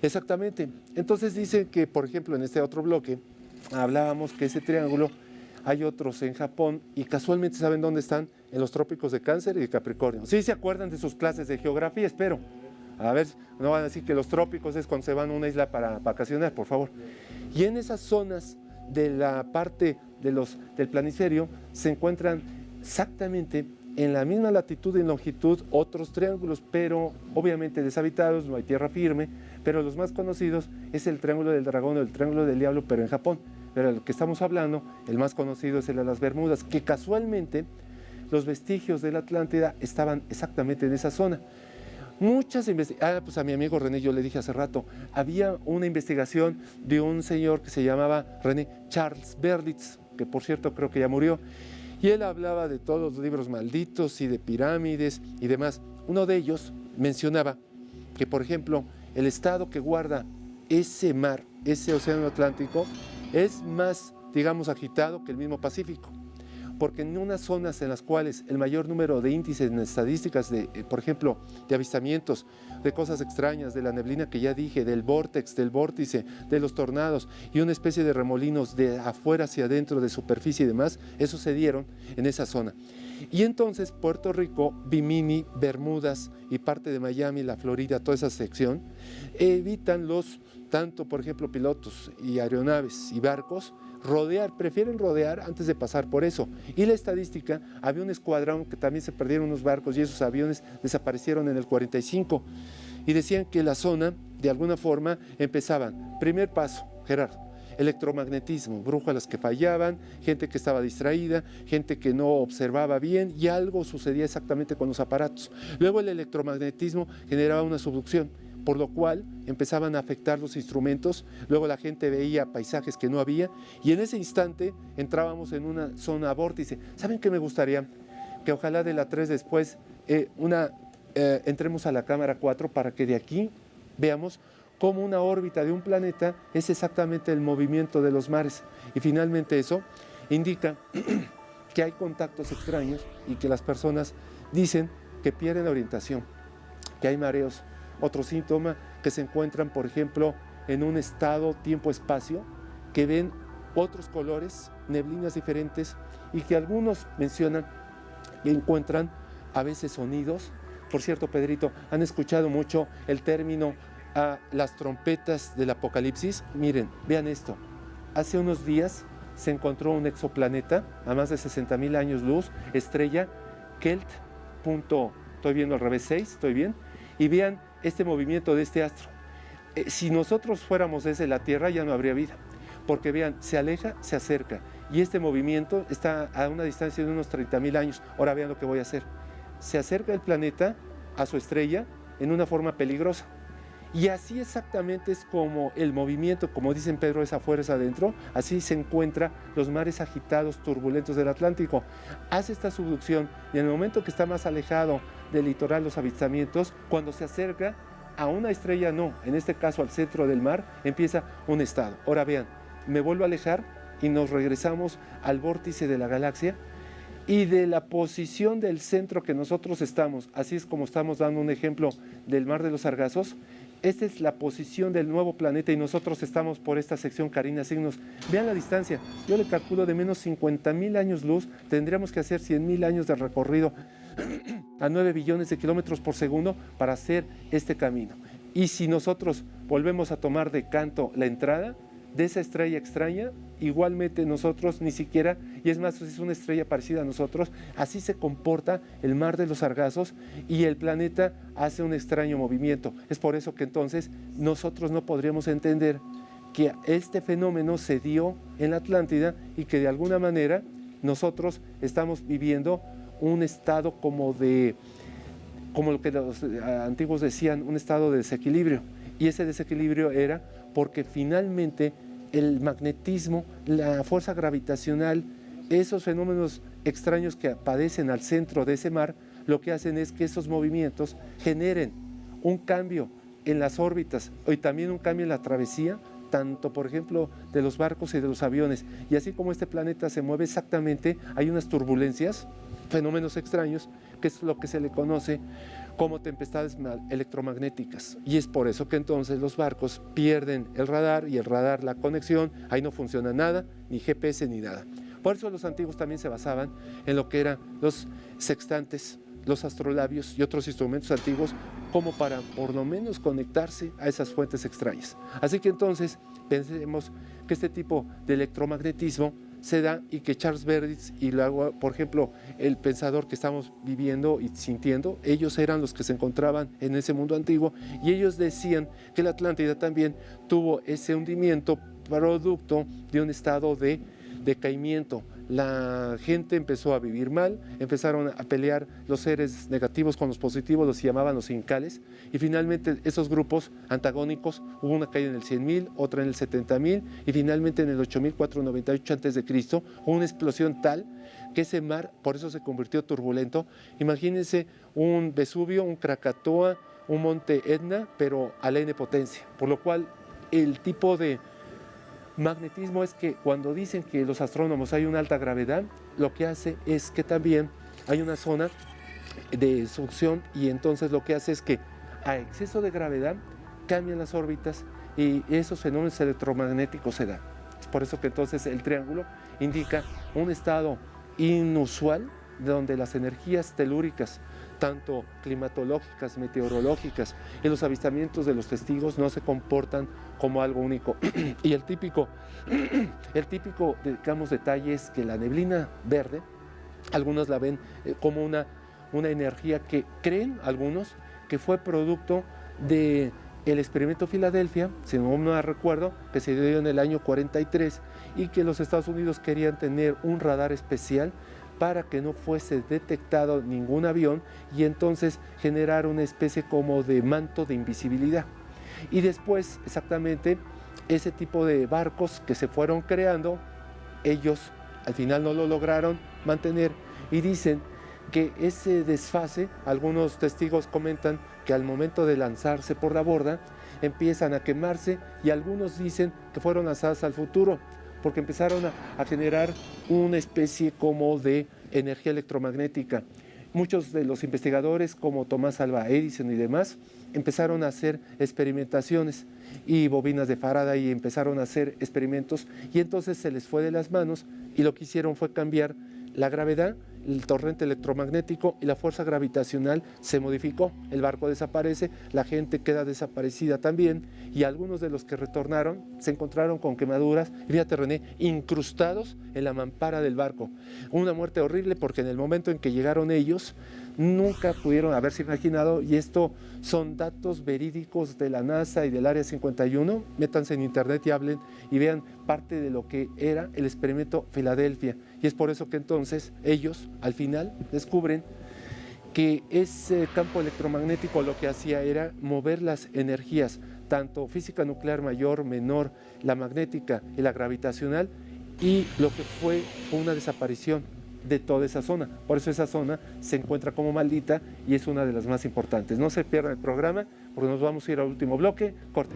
Exactamente. Entonces dice que, por ejemplo, en este otro bloque hablábamos que ese triángulo hay otros en Japón y casualmente ¿saben dónde están? En los trópicos de Cáncer y de Capricornio. ¿Sí se acuerdan de sus clases de geografía? Espero. A ver, no van a decir que los trópicos es cuando se van a una isla para vacacionar, por favor. Y en esas zonas de la parte del planiferio se encuentran exactamente en la misma latitud y longitud otros triángulos, pero obviamente deshabitados, no hay tierra firme, pero los más conocidos es el Triángulo del Dragón o el Triángulo del Diablo, pero en Japón. Pero el que estamos hablando, el más conocido es el de las Bermudas, que casualmente los vestigios de la Atlántida estaban exactamente en esa zona. Muchas investigaciones, pues a mi amigo René yo le dije hace rato, había una investigación de un señor que se llamaba René Charles Berlitz, que por cierto creo que ya murió, y él hablaba de todos los libros malditos y de pirámides y demás. Uno de ellos mencionaba que, por ejemplo, el estado que guarda ese mar, ese océano Atlántico, es más, digamos, agitado que el mismo Pacífico, porque en unas zonas en las cuales el mayor número de índices en estadísticas, por ejemplo, de avistamientos, de cosas extrañas, de la neblina que ya dije, del vórtex, del vórtice, de los tornados y una especie de remolinos de afuera hacia adentro, de superficie y demás, esos se dieron en esa zona. Y entonces Puerto Rico, Bimini, Bermudas y parte de Miami, la Florida, toda esa sección, evitan tanto por ejemplo pilotos y aeronaves y barcos, prefieren rodear antes de pasar por eso. Y la estadística, había un escuadrón que también se perdieron unos barcos y esos aviones desaparecieron en el 45. Y decían que la zona, de alguna forma, empezaban, primer paso, Gerardo, electromagnetismo, brújulas que fallaban, gente que estaba distraída, gente que no observaba bien y algo sucedía exactamente con los aparatos. Luego el electromagnetismo generaba una subducción, por lo cual empezaban a afectar los instrumentos, luego la gente veía paisajes que no había y en ese instante entrábamos en una zona vórtice. ¿Saben qué me gustaría? Que ojalá de la 3 después entremos a la cámara 4 para que de aquí veamos cómo una órbita de un planeta es exactamente el movimiento de los mares. Y finalmente eso indica que hay contactos extraños y que las personas dicen que pierden la orientación, que hay mareos. Otro síntoma, que se encuentran, por ejemplo, en un estado tiempo-espacio, que ven otros colores, neblinas diferentes, y que algunos mencionan que encuentran a veces sonidos. Por cierto, Pedrito, ¿han escuchado mucho el término las trompetas del apocalipsis? Miren, vean esto. Hace unos días se encontró un exoplaneta a más de 60,000 años luz, estrella Kelt. Estoy viendo al revés 6, ¿estoy bien? Y vean este movimiento de este astro. Si nosotros fuéramos desde la Tierra ya no habría vida, porque vean, se aleja, se acerca, y este movimiento está a una distancia de unos 30,000 años. Ahora vean lo que voy a hacer. Se acerca el planeta a su estrella en una forma peligrosa. Y así exactamente es como el movimiento, como dicen Pedro, es afuera, es adentro, así se encuentran los mares agitados, turbulentos del Atlántico. Hace esta subducción y en el momento que está más alejado del litoral, los avistamientos, cuando se acerca a una estrella, no, en este caso al centro del mar, empieza un estado. Ahora vean, me vuelvo a alejar y nos regresamos al vórtice de la galaxia y de la posición del centro que nosotros estamos, así es como estamos dando un ejemplo del Mar de los Sargazos. Esta es la posición del nuevo planeta y nosotros estamos por esta sección Carina Signos. Vean la distancia, yo le calculo de menos 50,000 años luz, tendríamos que hacer 100,000 años de recorrido a 9 billones de kilómetros por segundo para hacer este camino. Y si nosotros volvemos a tomar de canto la entrada de esa estrella extraña, igualmente nosotros ni siquiera, y es más, es una estrella parecida a nosotros, así se comporta el Mar de los Sargazos y el planeta hace un extraño movimiento. Es por eso que entonces nosotros no podríamos entender que este fenómeno se dio en la Atlántida y que de alguna manera nosotros estamos viviendo un estado como lo que los antiguos decían, un estado de desequilibrio. Y ese desequilibrio era porque finalmente el magnetismo, la fuerza gravitacional, esos fenómenos extraños que padecen al centro de ese mar, lo que hacen es que esos movimientos generen un cambio en las órbitas y también un cambio en la travesía, tanto por ejemplo de los barcos y de los aviones. Y así como este planeta se mueve exactamente, hay unas turbulencias, fenómenos extraños, que es lo que se le conoce como tempestades electromagnéticas. Y es por eso que entonces los barcos pierden el radar y el radar la conexión, ahí no funciona nada, ni GPS ni nada. Por eso los antiguos también se basaban en lo que eran los sextantes, los astrolabios y otros instrumentos antiguos como para por lo menos conectarse a esas fuentes extrañas. Así que entonces pensemos que este tipo de electromagnetismo se da y que Charles Babbage y luego, por ejemplo, el pensador que estamos viviendo y sintiendo, ellos eran los que se encontraban en ese mundo antiguo y ellos decían que la Atlántida también tuvo ese hundimiento producto de un estado de decaimiento. La gente empezó a vivir mal, empezaron a pelear los seres negativos con los positivos, los llamaban los incales, y finalmente esos grupos antagónicos, hubo una caída en el 100.000, otra en el 70.000, y finalmente en el 8.498 a.C. hubo una explosión tal que ese mar, por eso se convirtió turbulento. Imagínense un Vesubio, un Krakatoa, un monte Etna, pero a la N potencia, por lo cual el tipo de magnetismo es que cuando dicen que los astrónomos hay una alta gravedad, lo que hace es que también hay una zona de succión y entonces lo que hace es que a exceso de gravedad cambian las órbitas y esos fenómenos electromagnéticos se dan. Es por eso que entonces el triángulo indica un estado inusual donde las energías telúricas, tanto climatológicas, meteorológicas y los avistamientos de los testigos no se comportan como algo único. Y el típico, digamos, detalle es que la neblina verde, algunos la ven como una energía que creen algunos que fue producto de el experimento Filadelfia, si no me recuerdo, que se dio en el año 43 y que los Estados Unidos querían tener un radar especial para que no fuese detectado ningún avión y entonces generar una especie como de manto de invisibilidad. Y después, exactamente, ese tipo de barcos que se fueron creando, ellos al final no lo lograron mantener y dicen que ese desfase, algunos testigos comentan que al momento de lanzarse por la borda empiezan a quemarse y algunos dicen que fueron lanzadas al futuro porque empezaron a generar una especie como de energía electromagnética. Muchos de los investigadores como Tomás Alva Edison y demás empezaron a hacer experimentaciones y bobinas de Faraday y empezaron a hacer experimentos y entonces se les fue de las manos y lo que hicieron fue cambiar la gravedad, el torrente electromagnético y la fuerza gravitacional se modificó, el barco desaparece, la gente queda desaparecida también y algunos de los que retornaron se encontraron con quemaduras, fíjate René, incrustados en la mampara del barco. Una muerte horrible porque en el momento en que llegaron ellos nunca pudieron haberse imaginado, y esto son datos verídicos de la NASA y del Área 51, métanse en internet y hablen y vean parte de lo que era el experimento Filadelfia, y es por eso que entonces ellos al final descubren que ese campo electromagnético lo que hacía era mover las energías, tanto física nuclear mayor, menor, la magnética y la gravitacional, y lo que fue una desaparición de toda esa zona. Por eso esa zona se encuentra como maldita y es una de las más importantes. No se pierdan el programa porque nos vamos a ir al último bloque. Corte.